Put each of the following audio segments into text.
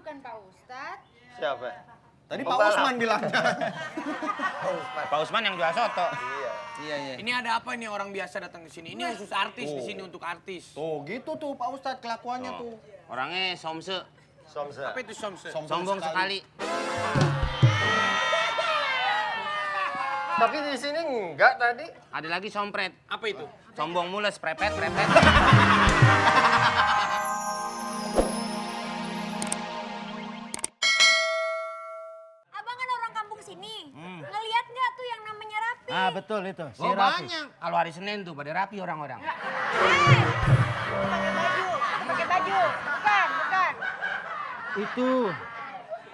bukan Pak Ustadz. Siapa? Tadi Pak Usman bilangnya. Pak Usman yang jual soto. Iya. Iya, iya. Ini ada apa ini orang biasa datang ke sini? Ini khusus artis di sini untuk artis. Tuh, gitu tuh Pak Ustadz kelakuannya tuh. Orangnya somse, Somsa. Apa itu somse? sombong sekali. Tapi di sini enggak tadi. Ada lagi sompret, Apa itu? sombong mules, prepet. Abang kan orang kampung sini. Ngeliat nggak tuh yang namanya Rapi? Ah betul itu, si Oh Raffi. banyak. Kalau hari Senin tuh pada rapi orang-orang. Pakai baju. Bukan, bukan. Itu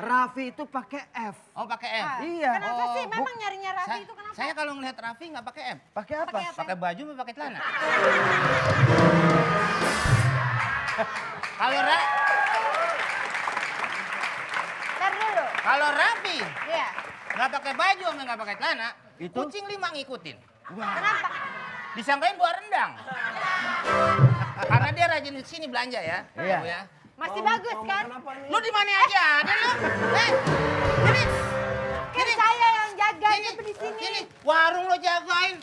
Raffi itu pakai F. Oh pakai F. Iya. Kenapa sih? Memang nyarinya Rapi itu kenapa? Saya kalau ngelihat Raffi nggak pakai F. Pakai apa? Pakai apa? Pakai baju apa pakai celana? Kalau Ntar dulu. kalau Raffi Iya. nggak pakai baju sama nggak pakai celana, Itu? kucing 5 ngikutin. Kenapa? Disangkain buah rendang. Karena dia rajin di sini belanja ya. Iya. Bu, ya. Masih bagus kan? Lu di mana aja ada lu? Sini. Kan saya yang jaga Sini. itu di sini. Sini. Warung lo jagain.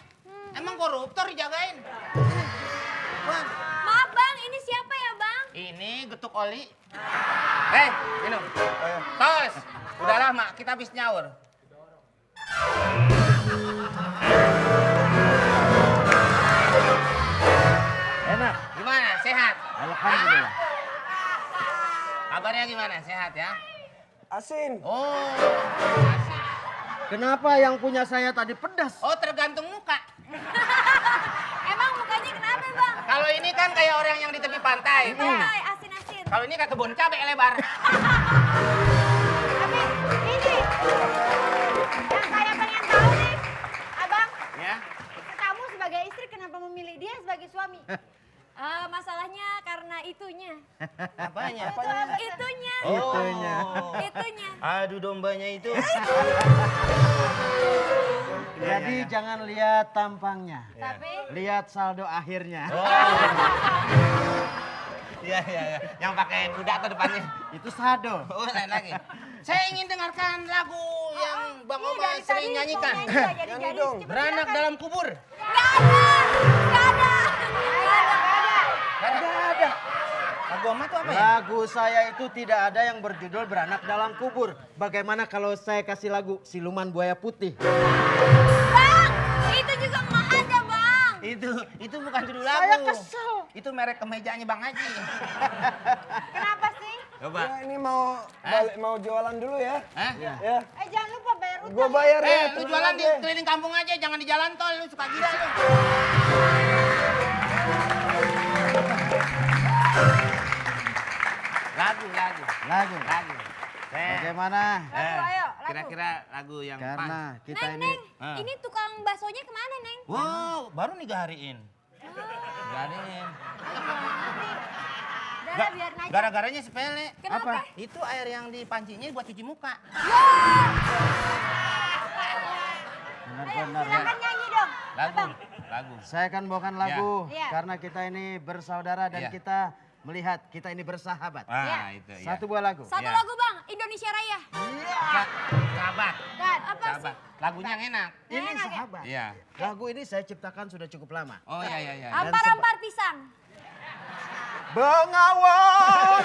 Emang koruptor dijagain? Sini. Wah, Maaf bang, ini siapa ya bang? ini getuk oli. Minum. Tos. Udah lama kita habis nyaur. Enak. Gimana? Sehat? Alhamdulillah. Kabarnya gimana? Sehat ya? Asin. Oh. Kenapa yang punya saya tadi pedas? Oh, tergantung muka. Emang mukanya kenapa bang? Kalau ini kan kayak orang yang di tepi pantai. Santai, asin-asin. Kalau ini kayak kebun cabai lebar. Tapi ini yang saya pengen tahu nih, abang, Ya. kamu sebagai istri kenapa memilih dia sebagai suami? Masalahnya karena itunya. Apanya? Itunya. Itunya. Itunya. Aduh dombanya itu. Jadi jangan lihat tampangnya. Tapi Lihat saldo akhirnya. Iya. Yang pakai kuda tuh depannya. Itu saldo. Oh, lain lagi. Saya ingin dengarkan lagu yang Bang iya, Oma dari tadi sering mau nyanyikan. nyanyi nggak jadi-jadi. Cepet Beranak silakan. dalam kubur. Nggak ada. Nggak ada. Nggak ada. Nggak ada. Lagu Oma tuh apa ya? Lagu saya itu tidak ada yang berjudul Beranak Dalam Kubur. Bagaimana kalau saya kasih lagu Siluman Buaya Putih? Bang, itu juga nggak ada bang. Itu bukan judul lagu. Saya kesel. Itu merek kemejanya Bang Haji. Kenapa sih? Coba. Ya, ini mau balik, mau jualan dulu ya. Hah? Ya. Ya. Jangan lupa bayar utang. Gua bayar ya. Lu jualan di keliling kampung aja, jangan di jalan tol. Lu suka gila lu. Lagu. Lagu. Bagaimana? Lagu, ayo, lagu. Kira-kira lagu yang Karena pas. kita Neng, ini Neng, ini tukang baksonya kemana, Neng? Wow, baru nih gahariin. Gahariin. Udah, biar naik. Gara-garanya sepele. Kenapa? Itu air yang dipancinya buat cuci muka. benar-benar. Silakan nyanyi dong. Lagu. Saya akan bawakan lagu Ya. karena kita ini bersaudara dan Ya. kita melihat kita ini bersahabat. Ah, itu ya. Satu buah lagu. Satu Ya. lagu, Bang. Indonesia Raya. Sahabat. Dan apa Sahabat. sih? Lagunya yang enak. Ini Enak ya? sahabat. Iya. Lagu ini saya ciptakan sudah cukup lama. Oh iya. Ampar-ampar pisang. Bengawan.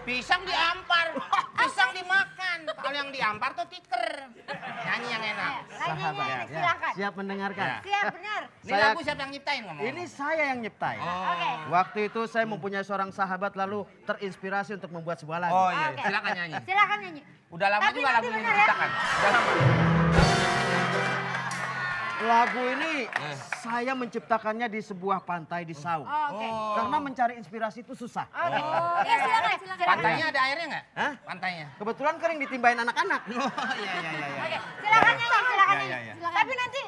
Pisang diampar, pisang dimakan. Kalau yang diampar tuh tiker. Nyanyi yang enak. Sahabat. Nyanyi, Ya. silakan. Siap mendengarkan. Ya. Siap, benar. Ini Saya- lagu siapa yang nyiptain ngomong? Ini saya yang nyiptain. Oke. Waktu itu saya mempunyai seorang sahabat lalu terinspirasi untuk membuat sebuah lagu. Oh iya, Oke. silakan nyanyi. Silakan nyanyi. Udah lama Tapi juga nanti lagu ini bener ya. diciptakan. Udah lama. Lagu ini saya menciptakannya di sebuah pantai di Saung. Oke. Karena mencari inspirasi itu susah. Oke. Ya, silakan. Pantainya ada airnya nggak? Hah? Pantainya. Kebetulan kering ditimbain anak-anak. Oh iya. Oke, silakan nyanyi, silakan Ya, nyanyi. ya. Tapi nanti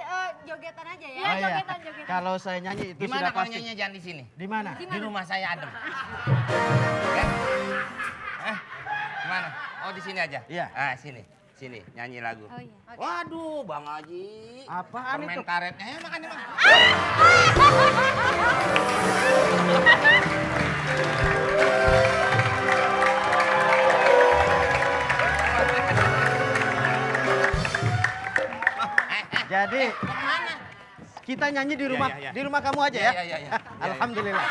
jogetan aja ya. Oh, iya. Jogetan. Kalau saya nyanyi itu Gimana sudah kalau pasti. nyanyinya jangan di sini? Di mana? Di rumah saya adem. Oke? Gimana? Oh di sini aja? Iya. Ah sini. Sini nyanyi lagu. Oh iya. Oke. Waduh Bang Haji. Apaan Permen itu? karetnya makan emang. Jadi Mau kemana? kita nyanyi di rumah iya. di rumah kamu aja ya. Iya. Alhamdulillah.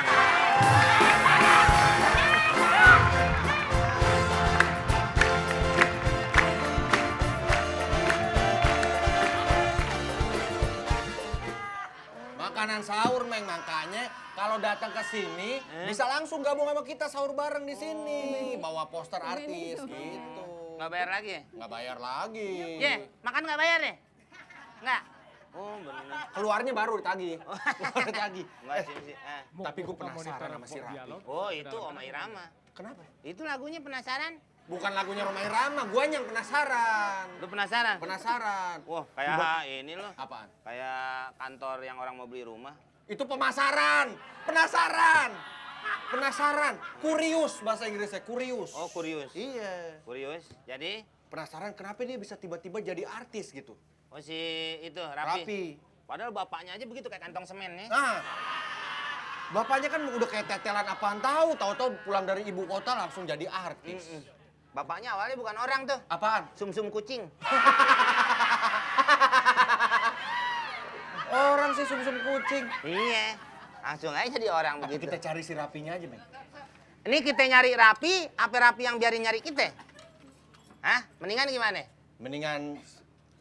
Makanan sahur, Meng. Makanya kalau datang ke sini bisa langsung gabung sama kita sahur bareng di sini. Bawa poster artis gitu. Nggak bayar lagi ya? Nggak bayar lagi. Ye, makan nggak bayar ya? Nggak? Oh benar. Keluarnya baru ditagih. Ditagih. Nggak sih. Tapi gue penasaran sama si Rapi. Oh itu Oma Irama. Kenapa? Itu lagunya penasaran? Bukan lagunya Roma Irama, guanya yang penasaran. Lu penasaran? Penasaran. Wah kayak ini loh. Apaan? Kayak kantor yang orang mau beli rumah. Itu pemasaran. Penasaran. Penasaran. Kurius bahasa Inggrisnya, kurius. Oh kurius. Iya. Kurius. Jadi? Penasaran kenapa dia bisa tiba-tiba jadi artis gitu. Oh si itu Rapi. Rapi. Padahal bapaknya aja begitu kayak kantong semen ya. Nah, bapaknya kan udah kayak tetelan apaan tahu pulang dari ibu kota langsung jadi artis. Bapaknya awalnya bukan orang tuh. Apaan? Sum-sum kucing. Orang sih sum-sum kucing. Iya. Langsung aja jadi orang Tapi begitu. kita cari si Rapinya aja, Meng. Ini kita nyari Rapi, apa Rapi yang biarin nyari kita? Hah? Mendingan gimana? Mendingan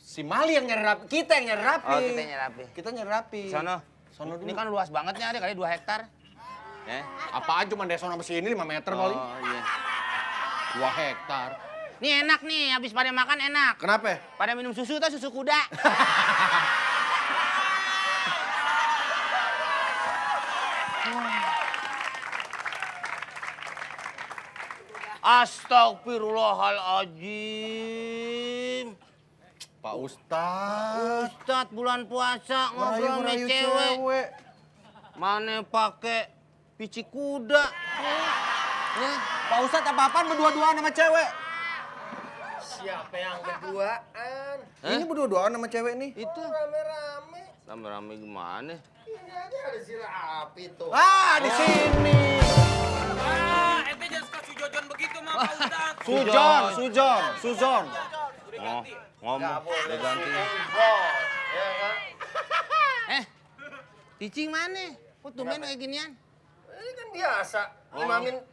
si Mali yang nyari Rapi, kita yang nyari Rapi. Oh, kita nyari Rapi. Kita nyari Rapi. Sono. Sono dulu. Ini kan luas banget nih, ada kali 2 hektar. Ya. Apaan cuma dari sono sampai sini 5 meter paling. Oh iya. 2 hektar. Nih enak nih, habis pada makan enak. Kenapa? Pada minum susu tuh susu kuda. Astagfirullahaladzim. Pak Ustadz. Ustadz bulan puasa ngobrol sama cewek. Mana pakai pici kuda. Ya. Pak Ustadz apa-apaan berdua-duaan sama cewek? Siapa yang berduaan? Ini berdua-duaan sama cewek nih. Itu Rame-rame. rame-rame gimana? Ini aja ada si Rapi tuh. Ah, di sini. Ente jangan suka sujojon begitu mah Pak Ustadz. Suzon. Oh, ngomong. Udah ganti. Ya kan? Ticing mana? Kok tumben kayak ginian? Ini kan biasa.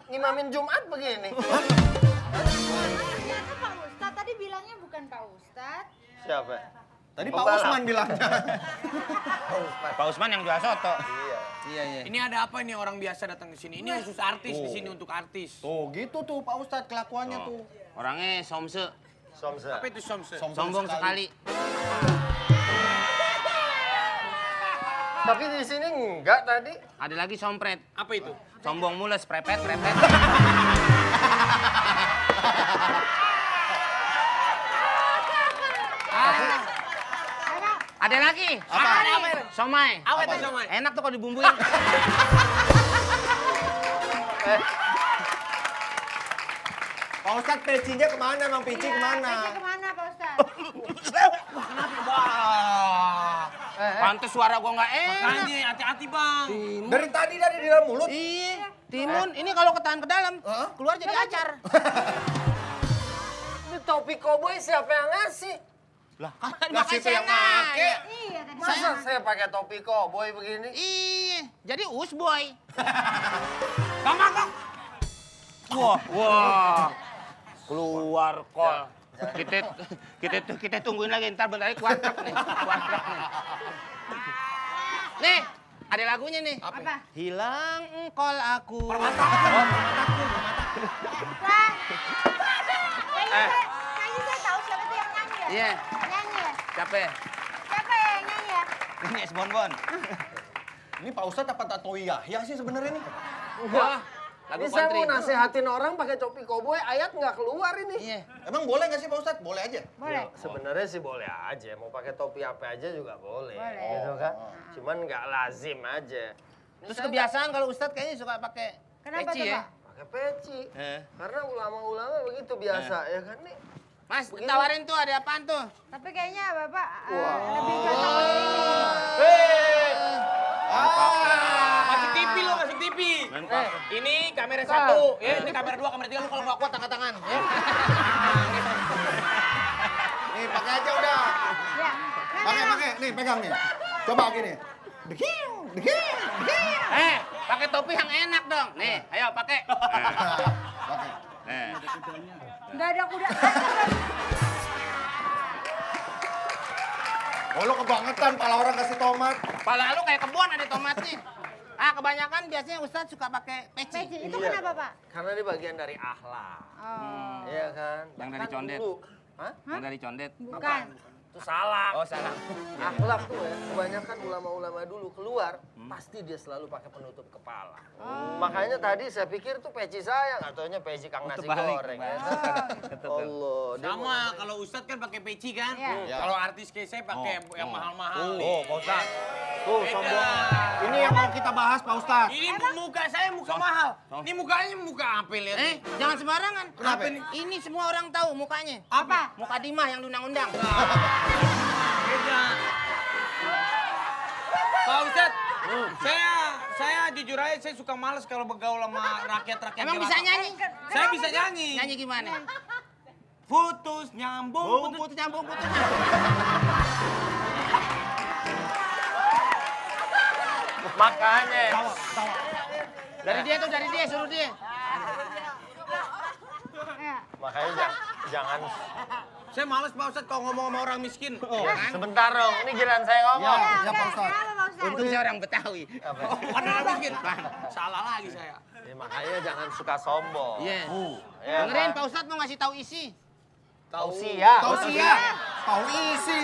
Ngimamin Jumat begini. Ternyata Pak Ustadz, tadi bilangnya bukan Pak Ustadz. Siapa? Tadi Pak Usman bilangnya. Pak Usman yang jual soto. Iya. Iya. Ini ada apa nih orang biasa datang ke sini? Ini khusus artis di sini untuk artis. Tuh, gitu tuh Pak Ustadz kelakuannya tuh. Orangnya somse, Somsa. Apa itu somse? sombong sekali. Tapi di sini enggak tadi. Ada lagi sompret, Apa itu? sombong mules, prepet. Ada lagi. Apa? Somai. Apa itu somai? Enak tuh kalau dibumbuin. Pak Ustadz pecinya kemana? Mang Pici kemana? Peci kemana Pak Ustadz? Pantes suara gua nggak enak. Makanya hati-hati bang. Dari tadi dari di dalam mulut. Iya, timun. Ini kalau ketahan ke dalam, keluar jadi acar. Ini topi koboi siapa yang ngasih? Lah, kan Ngasih makanya tuh yang saya make. nanya. Iya tadi. Masa saya pakai topi koboi begini? Iya, jadi usboy. Mama kok. Wah. Keluar kol. Kita tungguin lagi, ntar bentar lagi kuat truk nih. Nih, ada lagunya nih. Apa? Hilang engkol aku. Kayaknya saya tahu siapa tuh yang nyanyi ya? Iya. Nyanyi ya? Siapa ya? Siapa yang nyanyi ya? Ini es bonbon. Ini Pak Ustadz apa Tato Yahya sih sebenarnya nih? Wah, lagu Ini saya country. mau nasehatin orang pakai topi koboi, ayat nggak keluar ini. Iya. Emang boleh nggak sih Pak Ustadz? Boleh aja. Boleh. Sebenarnya sih boleh aja, mau pakai topi apa aja juga boleh. Boleh. Gitu kan? Cuman nggak lazim aja. Terus kebiasaan kalau Ustadz kayaknya suka pakai Kenapa peci tuh, ya. Pak? Pakai peci. Eh. Karena ulama-ulama begitu biasa ya kan nih. Mas, tawarin tuh ada apaan tuh? Tapi kayaknya Bapak lebih cocok ke ini. Masuk TV lo, masuk TV. Ini kamera 1, ya. Ini kamera 2, kamera 3 lu kalau nggak kuat angkat tangan. Ya. Nih pakai aja udah. Ya, nah Pakai, nih pegang nih. Coba gini. Dekiu. Pakai topi yang enak dong. Nih, ayo pakai. Pakai. Nih. Nggak ada kuda. Oh, lo kebangetan pala orang kasih tomat. Pala lu kayak kebun ada tomatnya. Kebanyakan biasanya Ustadz suka pakai peci. Peci, itu kenapa Pak? Karena ini bagian dari akhlak. Oh, Iya kan? Yang dari Kan condet. dulu- Hah? Yang dari condet. bukan. Itu salah. Oh, salah. Akhlak tuh ya, kebanyakan ulama-ulama dulu keluar, pasti dia selalu pakai penutup kepala. Makanya tadi saya pikir tuh peci saya, nggak taunya peci Kang Nasi Terbalik. Goreng. Ya. Allah. dia Sama, mau- kalau Ustadz kan pakai peci kan? Iya. Kalau artis kayak saya pakai yang mahal-mahal. Oh, Pak Ustadz. Tuh, Beda. sombong. Ini yang mau kita bahas, Pak Ustadz. Ini muka saya muka mahal. Ini mukanya muka apa lihat nih? Jangan sembarangan. Kenapa? Ini semua orang tahu mukanya. Apa? Muka Dimah yang diundang-undang. Beda. Pak Ustadz, saya jujur aja saya suka males kalau bergaul sama rakyat-rakyat. Emang jelata. bisa nyanyi? Saya bisa nyanyi. Nyanyi gimana? Putus nyambung, putus. Putus nyambung, putus nyambung. Makanya. Dari dia tuh, dari dia, suruh dia. Ya. Makanya jangan. Saya males Pak Ustadz kalau ngomong sama orang miskin. Sebentar dong, ini giliran saya ngomong. Ya, Ya, oke. Pak Ustadz. Kenapa Pak Ustadz? Untung saya orang Betawi. Bukan orang miskin. Salah lagi saya. Ya, makanya jangan suka sombong. Iya. Ya, Dengerin, kan? Pak Ustadz mau ngasih tahu isi. Tausiah. Tahu sih ya. Tahu isi.